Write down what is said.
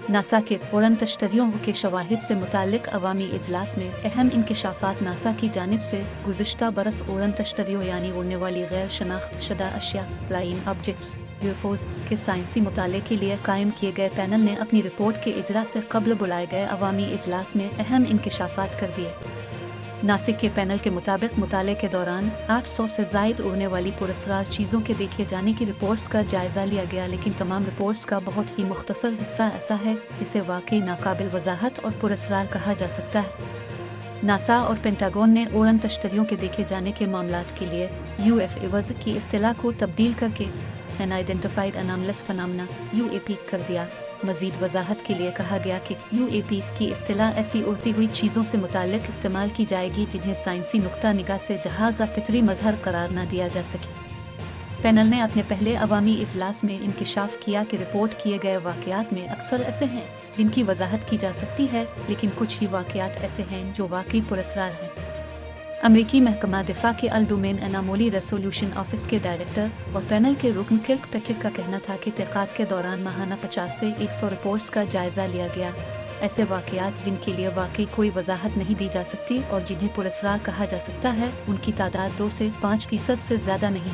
NASA के उड़न तश्तरियों के शवाहिद से मुताल्लिक अवामी इजलास में अहम इंकशाफात नासा की जानिब से गुज़िश्ता बरस उड़न तश्तरियों यानी उड़ने वाली गैर शनाख्त शुदा अशिया फ्लाइंग ऑब्जेक्ट्स यूएफओज के साइंसी मुताले के लिए कायम किए गए पैनल ने अपनी रिपोर्ट के इजरा से कब्ल बुलाए गए अवामी इजलास में अहम इंकशाफात कर दिए। नासिक के पैनल के मुताबिक मुताले के दौरान 800 से ज़ायद उड़ने वाली पुरस्रार चीज़ों के देखे जाने की रिपोर्ट्स का जायज़ा लिया गया, लेकिन तमाम रिपोर्ट्स का बहुत ही मुख्तसर हिस्सा ऐसा है जिसे वाकई नाकाबिल वजाहत और पुरस्रार कहा जा सकता है। नासा और पेंटागन ने उड़न तश्तरियों के देखे जाने के मामलात के लिए यूएफओज़ की इस्तिलाह को तब्दील करके अनआइडेंटिफाइड अनोमलस फिनोमेना यूएपी कर दिया। मज़ीद वजाहत के लिए कहा गया कि यूएपी की इस्तिलाह ऐसी उड़ती हुई चीज़ों से मुताल्लिक़ इस्तेमाल की जाएगी जिन्हें साइंसी नुक्ता निगाह से जहाज़ फितरी मजहर करार न दिया जा सके। पैनल ने अपने पहले अवामी इजलास में इंकिशाफ किया कि रिपोर्ट किए गए वाक़यात में अक्सर ऐसे हैं जिनकी वजाहत की जा सकती है, लेकिन कुछ ही वाक़यात ऐसे हैं जो वाकई पुरस्रार हैं। अमरीकी महकमा दिफा के अल-डोमेन एनामोली रेसोल्यूशन ऑफिस के डायरेक्टर और पैनल के रुकन किर्क पैट्रिक का कहना था कि तहक़ीक़ात के दौरान माहाना 50 से 100 रिपोर्ट्स का जायज़ा लिया गया। ऐसे वाक़यात जिनके लिए वाकई कोई वजाहत नहीं दी जा सकती और जिन्हें पुरस्रार कहा जा सकता है, उनकी तादाद 2 से 5% से ज़्यादा नहीं।